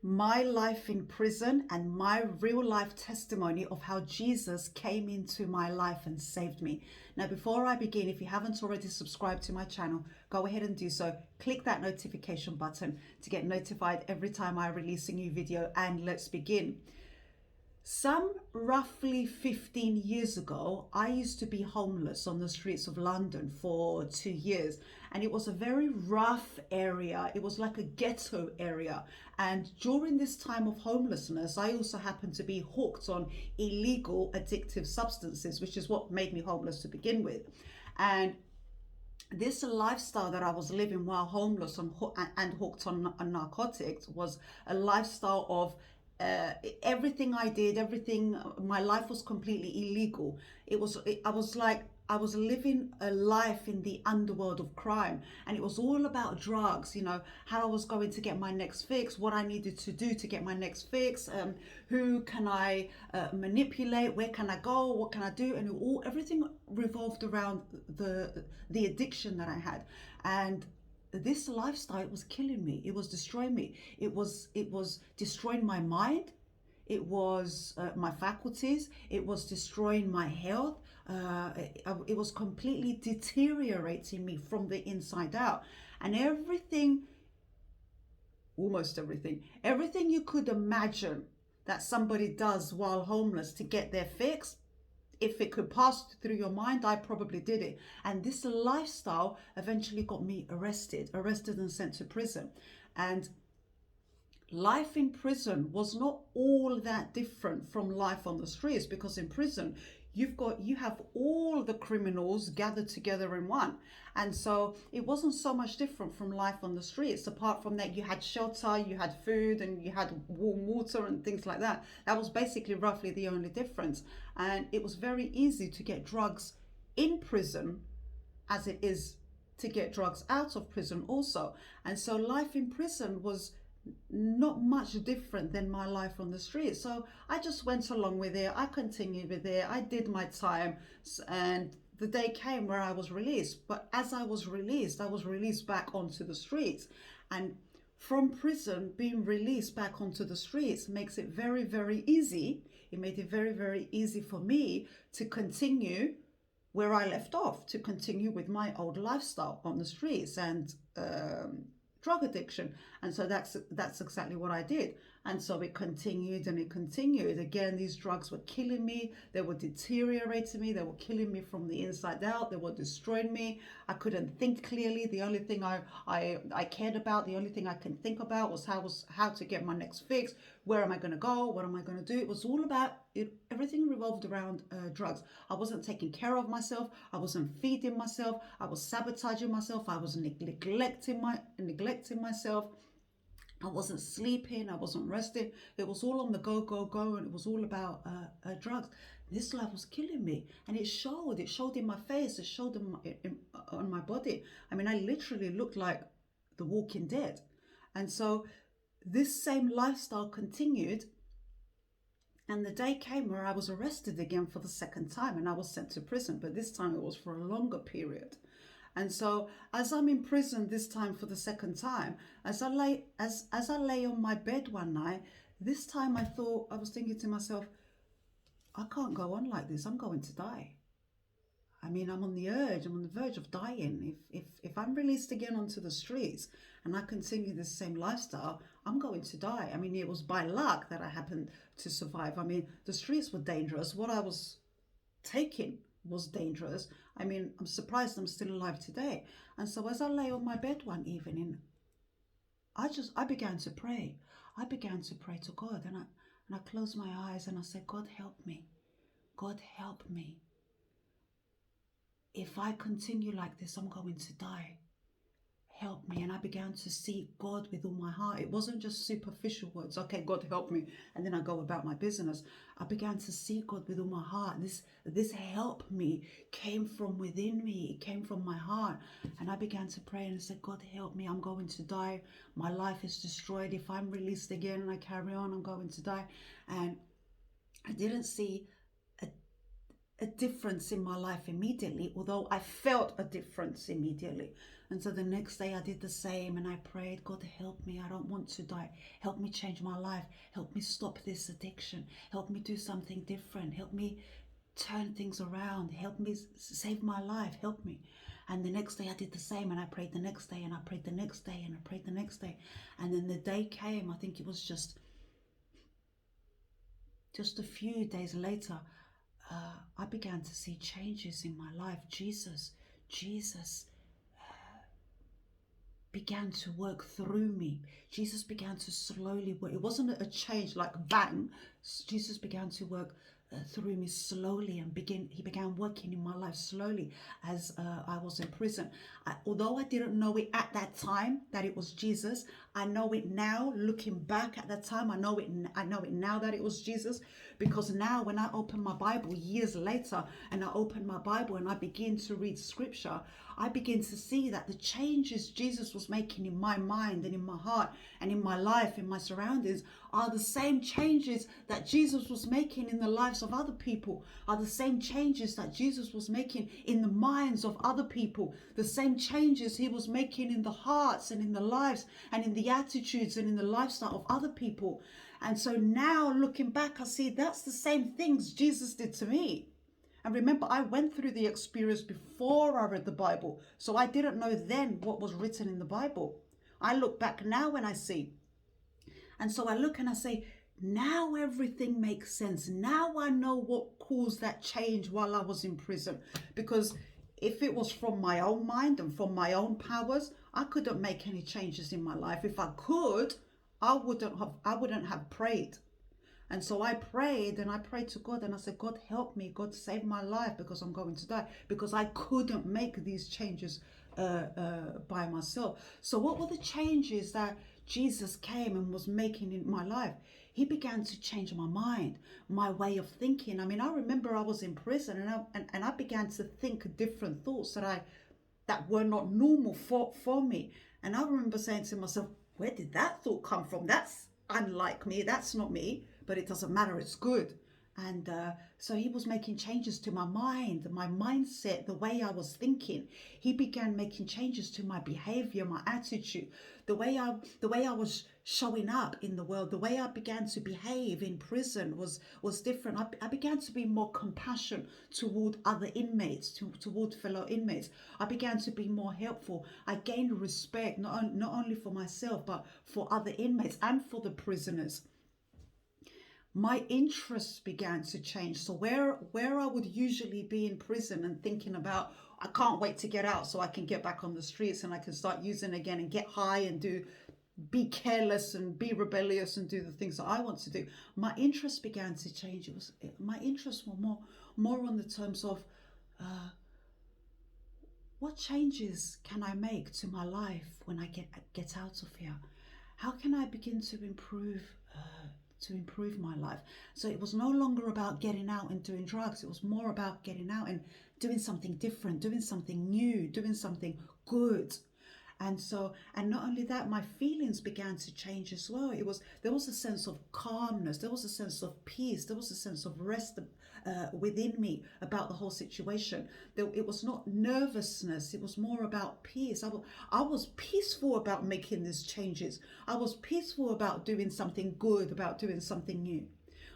my life in prison and my real life testimony of how Jesus came into my life and saved me. Now, before I begin, if you haven't already subscribed to my channel, go ahead and do so. Click that notification button to get notified every time I release a new video, and let's begin. Some roughly 15 years ago, I used to be homeless on the streets of London for 2 years, and it was a very rough area. It was like a ghetto area. And during this time of homelessness, I also happened to be hooked on illegal addictive substances, which is what made me homeless to begin with. And this lifestyle that I was living while homeless and hooked on narcotics was a lifestyle of everything I did, my life was completely illegal. I was living a life in the underworld of crime, and it was all about drugs, how I was going to get my next fix, what I needed to do to get my next fix, who can I manipulate, where can I go, what can I do, and everything revolved around the addiction that I had. And this lifestyle was killing me. It was destroying me. It was destroying my mind. It was my faculties. It was destroying my health. It was completely deteriorating me from the inside out. And almost everything you could imagine that somebody does while homeless to get their fix, if it could pass through your mind, I probably did it. And this lifestyle eventually got me arrested and sent to prison. And life in prison was not all that different from life on the streets, because in prison you have all the criminals gathered together in one. And so it wasn't so much different from life on the streets. Apart from that, you had shelter, you had food, and you had warm water and things like that. That was basically roughly the only difference. And it was very easy to get drugs in prison as it is to get drugs out of prison also. And so life in prison was not much different than my life on the street. So I just went along with it. I continued with it. I did my time, and the day came where I was released. But as I was released back onto the streets. And from prison, being released back onto the streets makes it very, very easy. It made it very, very easy for me to continue where I left off, to continue with my old lifestyle on the streets and drug addiction. And so that's exactly what I did. And so it continued and it continued. Again, these drugs were killing me. They were deteriorating me. They were killing me from the inside out. They were destroying me. I couldn't think clearly. The only thing I cared about, the only thing I can think about was how to get my next fix. Where am I going to go? What am I going to do? It was all about it. Everything revolved around drugs. I wasn't taking care of myself. I wasn't feeding myself. I was sabotaging myself. I was neglecting myself. I wasn't sleeping. I wasn't resting. It was all on the go, and it was all about drugs. This life was killing me, and it showed. It showed in my face. It showed on my body. I mean, I literally looked like the Walking Dead. And so this same lifestyle continued, and the day came where I was arrested again for the second time, and I was sent to prison. But this time it was for a longer period. And so as I'm in prison this time for the second time, as I lay on my bed one night, this time I was thinking to myself, I can't go on like this. I'm going to die. I mean, I'm on the verge of dying. If I'm released again onto the streets and I continue this same lifestyle, I'm going to die. I mean, it was by luck that I happened to survive. I mean, the streets were dangerous. What I was taking was dangerous. I mean, I'm surprised I'm still alive today. And so as I lay on my bed one evening, I began to pray. I began to pray to God, and I closed my eyes and I said, God, help me. God, help me. If I continue like this, I'm going to die. Help me. And I began to seek God with all my heart. It wasn't just superficial words. Okay, God, help me. And then I go about my business. I began to seek God with all my heart. This help me came from within me. It came from my heart. And I began to pray and I said, God, help me. I'm going to die. My life is destroyed. If I'm released again and I carry on, I'm going to die. And I didn't see a difference in my life immediately, although I felt a difference immediately. And so the next day I did the same, and I prayed, God, help me. I don't want to die. Help me change my life. Help me stop this addiction. Help me do something different. Help me turn things around. Help me save my life. Help me. And the next day I did the same, and I prayed the next day, and I prayed the next day, and I prayed the next day. And then the day came, I think it was just a few days later, I began to see changes in my life. Jesus began to work through me. Jesus began to slowly work. It wasn't a change like bang. Jesus began to work through me slowly, and he began working in my life slowly as I was in prison. Although I didn't know it at that time that it was Jesus, I know it now. Looking back at that time, I know it now that it was Jesus, because now when I open my Bible years later, and I open my Bible and I begin to read scripture, I begin to see that the changes Jesus was making in my mind and in my heart and in my life, in my surroundings, are the same changes that Jesus was making in the lives of other people, are the same changes that Jesus was making in the minds of other people, the same changes he was making in the hearts and in the lives and in the attitudes and in the lifestyle of other people. And so now looking back, I see that's the same things Jesus did to me. And remember, I went through the experience before I read the Bible, so I didn't know then what was written in the Bible. I look back now and I see. And so I look and I say, now everything makes sense. Now I know what caused that change while I was in prison. Because if it was from my own mind and from my own powers, I couldn't make any changes in my life. If I could, I wouldn't have prayed. And so I prayed, and I prayed to God, and I said, God, help me. God, save my life, because I'm going to die, because I couldn't make these changes by myself. So what were the changes that Jesus came and was making in my life? He began to change my mind, my way of thinking. I mean, I remember I was in prison, and I began to think different thoughts that were not normal for me. And I remember saying to myself, where did that thought come from? That's unlike me. That's not me. But it doesn't matter, it's good. And so he was making changes to my mind, my mindset, the way I was thinking. He began making changes to my behavior, my attitude, the way I was showing up in the world, the way I began to behave in prison was different. I began to be more compassionate toward other inmates, toward fellow inmates. I began to be more helpful. I gained respect, not only for myself, but for other inmates and for the prisoners. My interests began to change. So where I would usually be in prison and thinking about, I can't wait to get out so I can get back on the streets and I can start using again and get high and be careless and be rebellious and do the things that I want to do. My interests began to change. My interests were more on the terms of what changes can I make to my life when I get out of here? How can I begin to improve my life? So it was no longer about getting out and doing drugs. It was more about getting out and doing something different, doing something new, doing something good. And not only that, my feelings began to change as well. There was a sense of calmness, there was a sense of peace, there was a sense of rest within me about the whole situation. It was not nervousness, it was more about peace. I was peaceful about making these changes. I was peaceful about doing something good, about doing something new.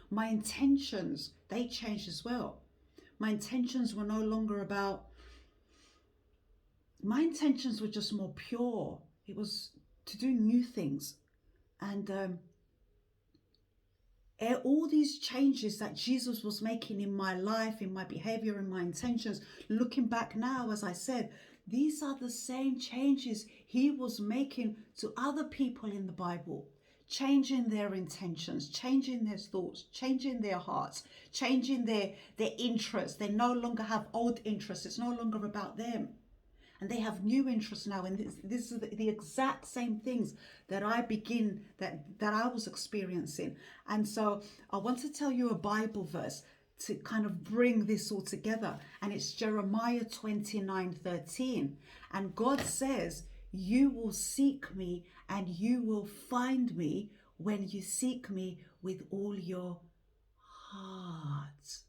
My intentions, they changed as well. My intentions were no longer about, my intentions were just more pure. It was to do new things. And all these changes that Jesus was making in my life, in my behavior, in my intentions, looking back now, as I said, these are the same changes he was making to other people in the Bible, changing their intentions, changing their thoughts, changing their hearts, changing their interests. They no longer have old interests. It's no longer about them. And they have new interests now, and this is the exact same things that I was experiencing. And so I want to tell you a Bible verse to kind of bring this all together, and it's Jeremiah 29:13. And God says, you will seek me and you will find me when you seek me with all your heart.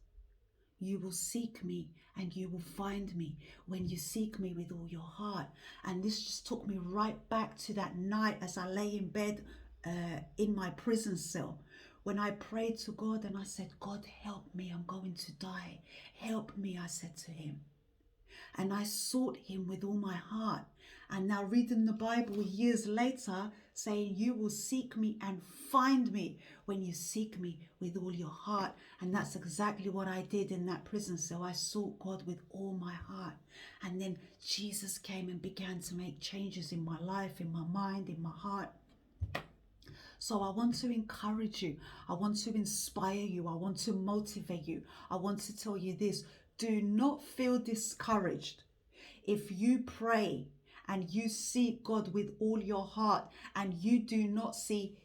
You will seek me and you will find me when you seek me with all your heart. And this just took me right back to that night as I lay in bed in my prison cell, when I prayed to God and I said, God, help me, I'm going to die. Help me, I said to him. And I sought him with all my heart. And now reading the Bible years later, saying, you will seek me and find me when you seek me with all your heart. And that's exactly what I did in that prison cell. I sought God with all my heart. And then Jesus came and began to make changes in my life, in my mind, in my heart. So I want to encourage you. I want to inspire you. I want to motivate you. I want to tell you this. Do not feel discouraged if you pray and you seek God with all your heart and you do not see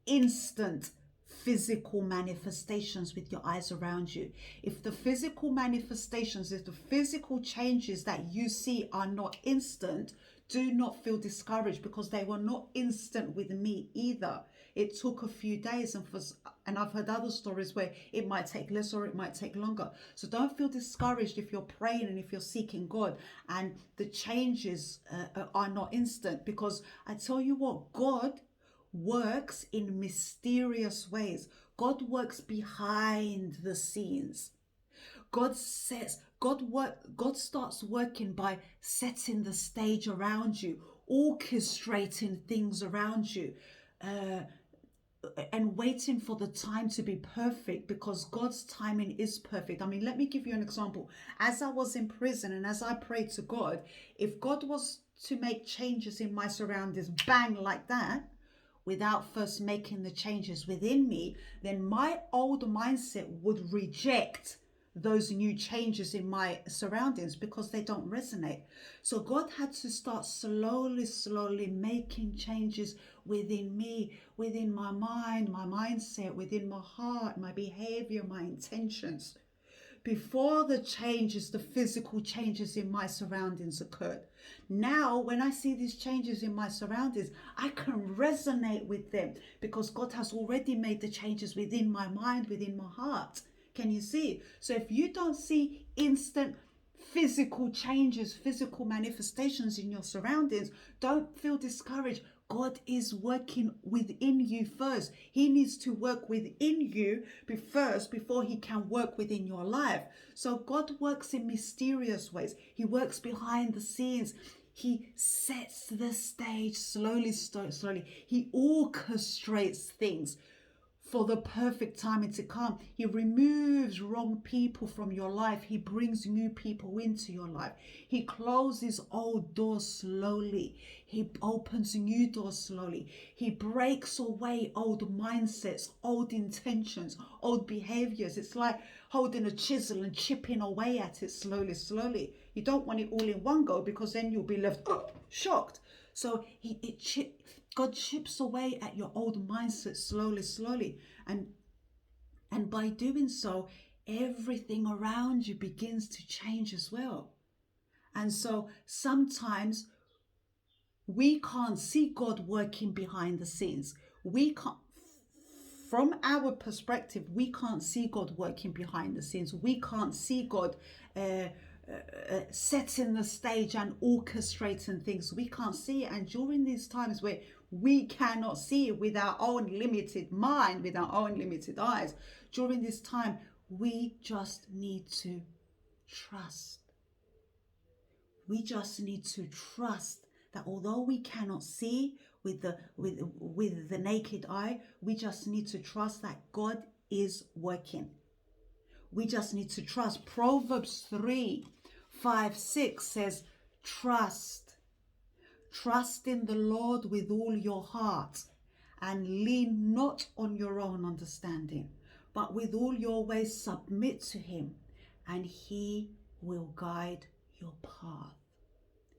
instant physical manifestations with your eyes around you. If the physical manifestations, if the physical changes that you see are not instant, do not feel discouraged, because they were not instant with me either. It took a few days, and I've heard other stories where it might take less or it might take longer. So don't feel discouraged if you're praying and if you're seeking God and the changes are not instant, because I tell you what, God works in mysterious ways. God works behind the scenes. God starts working by setting the stage around you, orchestrating things around you, and waiting for the time to be perfect, because God's timing is perfect. I mean, let me give you an example. As I was in prison and as I prayed to God, if God was to make changes in my surroundings, bang, like that, without first making the changes within me, then my old mindset would reject those new changes in my surroundings because they don't resonate. So God had to start slowly making changes within me, within my mind, my mindset, within my heart, my behavior, my intentions, before the changes, the physical changes in my surroundings occurred. Now, when I see these changes in my surroundings, I can resonate with them because God has already made the changes within my mind, within my heart. Can you see? So if you don't see instant physical changes, physical manifestations in your surroundings, don't feel discouraged. God is working within you first. He needs to work within you first before he can work within your life. So God works in mysterious ways. He works behind the scenes. He sets the stage slowly. He orchestrates things for the perfect timing to come. He removes wrong people from your life. He brings new people into your life. He closes old doors slowly. He opens new doors slowly. He breaks away old mindsets, old intentions, old behaviors. It's like holding a chisel and chipping away at it slowly. You don't want it all in one go, because then you'll be left shocked. So God chips away at your old mindset slowly. And by doing so, everything around you begins to change as well. And so sometimes we can't see God working behind the scenes. We can't, from our perspective, we can't see God working behind the scenes. We can't see God setting the stage and orchestrating things. We can't see it. And during these times where we cannot see it with our own limited mind, with our own limited eyes, during this time, we just need to trust. We just need to trust that although we cannot see with the naked eye, we just need to trust that God is working. We just need to trust. Proverbs 3:5-6 says, trust in the Lord with all your heart, and lean not on your own understanding, but with all your ways submit to him, and he will guide your path,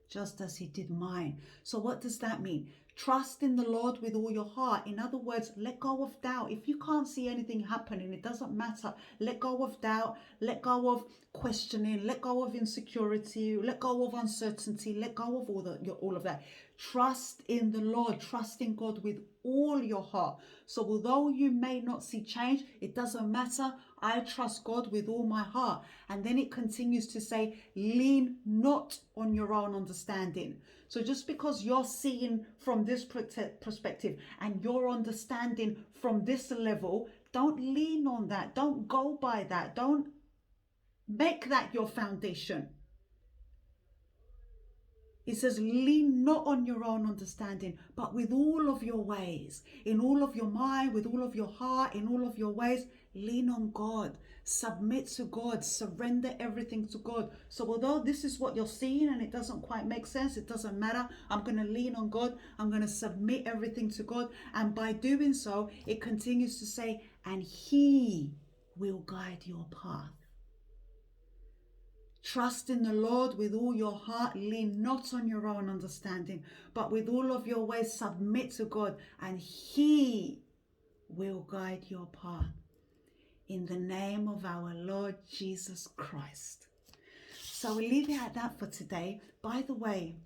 just as he did mine. So what does that mean? Trust in the Lord with all your heart. In other words, let go of doubt. If you can't see anything happening, it doesn't matter. Let go of doubt. Let go of questioning. Let go of insecurity. Let go of uncertainty. Let go of all of that. Trust in the Lord. Trust in God with all your heart. So although you may not see change, it doesn't matter. I trust God with all my heart. And then it continues to say, lean not on your own understanding. So just because you're seeing from this perspective and you're understanding from this level, don't lean on that. Don't go by that. Don't make that your foundation. It says, lean not on your own understanding, but with all of your ways, in all of your mind, with all of your heart, in all of your ways, lean on God. Submit to God. Surrender everything to God. So although this is what you're seeing and it doesn't quite make sense, it doesn't matter. I'm going to lean on God. I'm going to submit everything to God. And by doing so, it continues to say, and He will guide your path. Trust in the Lord with all your heart. Lean not on your own understanding, but with all of your ways submit to God, and He will guide your path. In the name of our Lord Jesus Christ. So we'll leave it at that for today. By the way,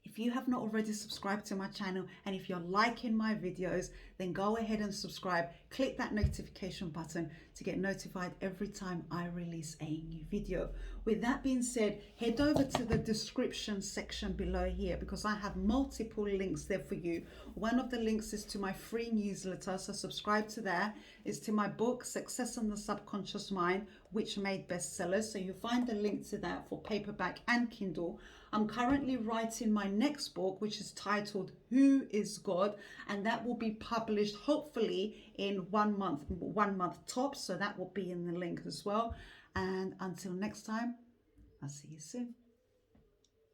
if you have not already subscribed to my channel and if you're liking my videos, then go ahead and subscribe. Click that notification button to get notified every time I release a new video. With that being said, head over to the description section below here because I have multiple links there for you. One of the links is to my free newsletter, so subscribe to that. It's to my book, Success in the Subconscious Mind, which made bestsellers. So you find the link to that for paperback and Kindle. I'm currently writing my next book, which is titled Who is God? And that will be published hopefully in 1 month tops. So that will be in the link as well. And until next time, I'll see you soon.